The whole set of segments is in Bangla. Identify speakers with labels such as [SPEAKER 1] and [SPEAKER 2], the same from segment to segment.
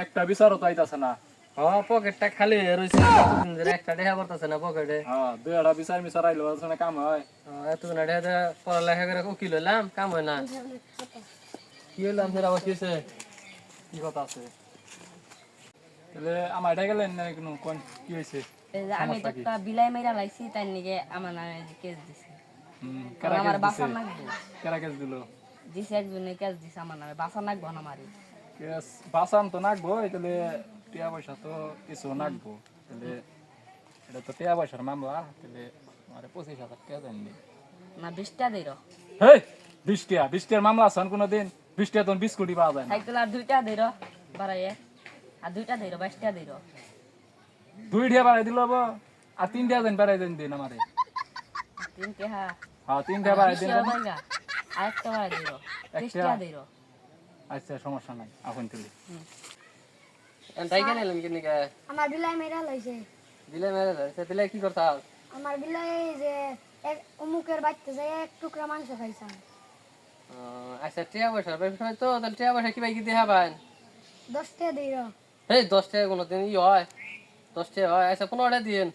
[SPEAKER 1] একটা বিচারও তো আইতাছে না।
[SPEAKER 2] হ্যাঁ পকেটটা খালি হয়ে রয়েছে, কতদিন ধরে একটা টাকা পড়তেছে না পকেটে।
[SPEAKER 1] হ্যাঁ, দুইটা বিচার মিচার আইলো আসলে কাম হয়।
[SPEAKER 2] এতদিন টাকা পড়ালেখা করে উকিল হইলাম, কাম হয় না। কি হইলো আপনার আবার কি হয়েছে?
[SPEAKER 1] কি কথা আছে? তাহলে আমার এটা গেলেন না কোনো কোন কি হয়েছে?
[SPEAKER 3] আমি তো একটা বিলাই মেরা লাইছি, তাই নিকে আমার নামে কেস দিছে।
[SPEAKER 1] কারা
[SPEAKER 3] আমার
[SPEAKER 1] কেস
[SPEAKER 3] বাসা
[SPEAKER 1] দিছে?
[SPEAKER 3] লাগবে,
[SPEAKER 1] কারা কেস দিল?
[SPEAKER 3] দিছে একজনে কেস দিছে আমার নামে, বাসা লাগবে না মারি।
[SPEAKER 1] কেস বাসান তো নাকবো, তাহলে টিয়া পয়সা তো কিছু নাকবো। তাহলে এটা তো টিয়া পয়সার মামলা, তাহলে আমার 25,000 টাকা দেন নি।
[SPEAKER 3] না 20টা দিল,
[SPEAKER 1] হেই 20 টার মামলা আছেন কোনোদিন? 20 তো বিস্কুটই পাওয়া যায় না।
[SPEAKER 3] সাইকেল আর 2টা দিল বাড়াইয়ে, আর 2টা দিল 22টা দিল।
[SPEAKER 1] 2 টাকা বাড়াই দিল আর 3 টাকা দেন বাড়াই দেন দিন আমারে।
[SPEAKER 3] 3টা হ্যাঁ,
[SPEAKER 1] হ্যাঁ 3 টাকা বাড়াই দিন।
[SPEAKER 3] আরেকটা বাড়াই দিল, 30টা দিল।
[SPEAKER 1] আচ্ছা সমস্যা নাই, এখন তুলি।
[SPEAKER 2] তাই কেন এলেন কিনে কে?
[SPEAKER 4] আমার বিলাই মেরা লইছে।
[SPEAKER 2] বিলে মেরে ধরছে, বিলে কি করতাম?
[SPEAKER 4] আমার বিলাই যে এক অমুকের বাচ্চা যায় এক টুকরা মাংস খাইছাম।
[SPEAKER 2] আচ্ছা টিয়া পয়সার ব্যবসা তো, তাহলে টিয়া পয়সা কি ভাই কি দেখা পান?
[SPEAKER 4] 10 টাকা দিল।
[SPEAKER 2] এই 10 টাকা কোনোদিন ই হয়? 10 টাকা হয়? আচ্ছা 15 টাকা দিন।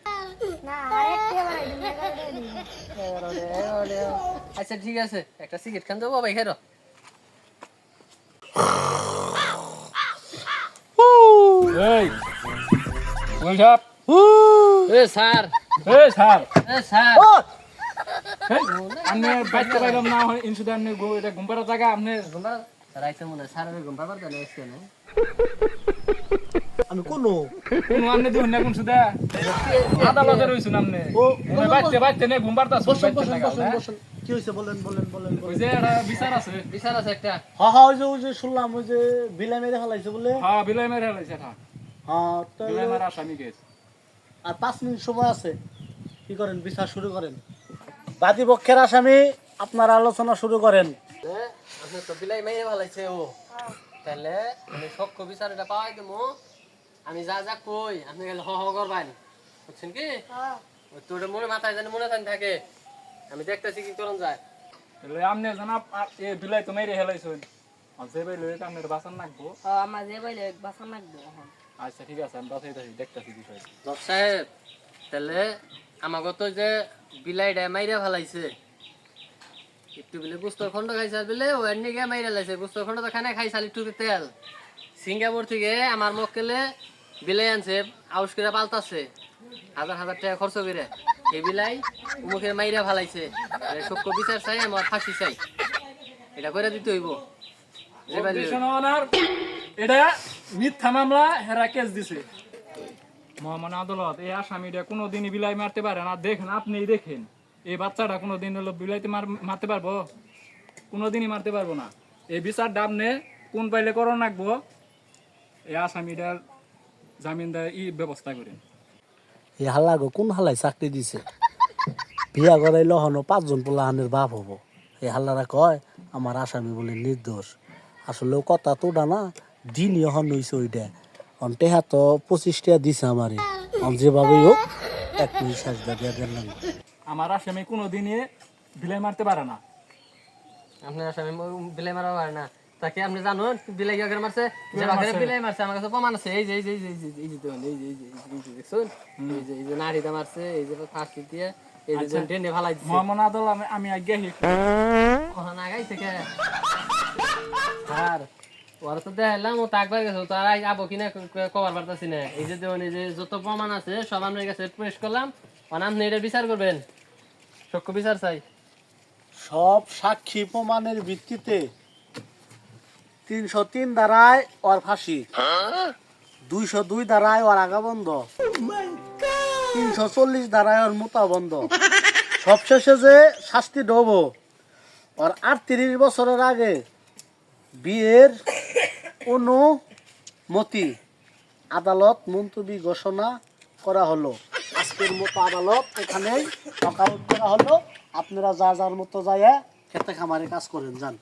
[SPEAKER 4] না আরেক টাকা বাড়াই দিন, 11 টাকা দিন।
[SPEAKER 2] আচ্ছা ঠিক আছে, একটা সিগারেট খান দেবো ভাই খেরো।
[SPEAKER 1] এই ওই সাহেব,
[SPEAKER 2] এ স্যার,
[SPEAKER 1] এই স্যার,
[SPEAKER 2] এ স্যার,
[SPEAKER 1] এই আপনি বাইতে পাইলাম না ইনসিডেন্ট এটা ঘুমপাড়া জায়গা আপনি
[SPEAKER 2] ঘুমা রাইতে মনে হয় স্যারের ঘুম পাবার জানে এসছে না।
[SPEAKER 5] আমি কোনো
[SPEAKER 1] কোন আপনি দিন না কোন সুদা আদালতে রইছুন আপনি বাইতে বাইতে নে ঘুমপাড়তা
[SPEAKER 5] বসেন বসেন বসেন বসেন, কি হয়েছে বলেন বলেন বলেন
[SPEAKER 1] ওই
[SPEAKER 5] বলেন।
[SPEAKER 1] যে একটা বিচার আছে।
[SPEAKER 2] বিচার আছে একটা।
[SPEAKER 5] হ্যাঁ হ্যাঁ, ওই যে শুনলাম ওই যে বিলাই মেরে ফেলাইছে বলে।
[SPEAKER 1] হ্যাঁ বিলাই মেরে হলাইছে এটা,
[SPEAKER 5] হ্যাঁ তো
[SPEAKER 1] বিলাই মেরে আসামি কেস।
[SPEAKER 5] আর 5 মিনিট সময় আছে, কি করেন বিচার শুরু করেন। বাদী পক্ষের আসামি আপনারা আলোচনা শুরু করেন।
[SPEAKER 2] আপনি তো বিলাই মাইরে ভালাইছে ও, তাহলে আমি সক্ষ বিচার এটা পাওয়াই দেবো। আমি যা যা কই আপনি গেলে হ হ করবেন, বুঝছেন কি?
[SPEAKER 4] হ্যাঁ
[SPEAKER 2] ওই তোর মনে মাথায় জানি মনে থাকে, আমি দেখতেছি কি করুন যায়।
[SPEAKER 1] তাহলে আপনি জানাব এ বিলাই তো মেরে হেলাইছুন, আর যে ভাই লই আপনার বাসান নাকবো।
[SPEAKER 3] আমার যে বাইলে বাসা লাগবে এখন।
[SPEAKER 1] আচ্ছা ঠিক আছে, আমি বাসাইতাছি দেখতাছি বিষয়।
[SPEAKER 2] জজ সাহেব, তাহলে আমাকে তো যে বিলাইটা মাইরা ফেলাইছে, একটু বিলে গুস্তর খন্ড খাইছে বিলে ও এমনি গিয়ে মাইরা লাইছে। গুস্তর খন্ড তো খানে খাইছে একটু তেল। সিঙ্গাপুর থেকে আমার মক্কেলে বিলাই আনছে, আউস করে পাল্টাছে, 1000 টাকা খরচ করে। এই বিলাই মুখে মাইরা ফেলাইছে, সক্ষ বিচার চাই, আমার ফাঁসি চাই, এটা করে দিতে হইব।
[SPEAKER 1] এটা মিথ্যা মামলা, হেরা কেস দিছে মহামান্য আদালত। এই আসামিটা কোনোদিনই বিলাই মারতে পারে না। দেখেন, আপনিই দেখেন, এই বাচ্চাটা কোনোদিন হলো বিলাইতে মারতে পারবো? কোনোদিনই মারতে পারবো না। এই বিচার ডাবনে কোন পাইলে করণ রাখবো, এই আসামিটার জামিন দেয় ব্যবস্থা করেন।
[SPEAKER 5] এই হাল্লাগো কোন হালাই চাকরি দিছে? বিয়া করাইল হনো 5 জন পোলাহানের বাপ হবো। এই হাল্লারা কয় আমার আসামি বলে নির্দোষ। আসলেও কথা তো না, দিনই হন হইছে ওইটা। টেহা তো 25 টাকা দিছে আমারে, যেভাবেই হোক 1 মিনিট সাজদা দিয়া দেন না।
[SPEAKER 1] আমার আসামি কোনোদিনই বিলাই মারতে পারে না।
[SPEAKER 2] আপনার আসামি বিলাই মারা পারে না, তাকে আপনি জানুন বিলাই কি করে মারছে? যে বাঘের বিলাই মারছে, আমার কাছে প্রমাণ আছে। এই যে এই যে এই যে এই যে দেখুন, এই যে এই যে দেখুন, এই যে নাড়িটা মারছে, এই যে ফাঁসি দিয়ে, এই যে টেনে ফালাই দিছে।
[SPEAKER 1] মহামান্য আদালত আমি আজ্ঞা
[SPEAKER 2] ওখান আগাই থেকে আর ওরা তো দেখাইলাম ও তাকবার গেছে, তো আর আবো কিনা কবার পারতাছি না। এই যে দেখুন, এই যে যত প্রমাণ আছে সব আপনার কাছে পেশ করলাম, আপনি এটা বিচার করবেন। সক্ষ বিচার চাই।
[SPEAKER 5] সব সাক্ষী প্রমাণের ভিত্তিতে 303 ধারায় ওর ফাঁসি, 202 ধারায় ওর আগা বন্ধ, 340 ধারায় ওর মোতা বন্ধ। সবশেষে যে শাস্তি দেব, ওর 38 বছরের আগে বিয়ের অনুমতি আদালত মুলতবি ঘোষণা করা হলো। আজকের মতো আদালত এখানেই ওয়াকআউট করা হলো। আপনারা যা যার মতো যায় খেতে খামারে কাজ করেন, যান।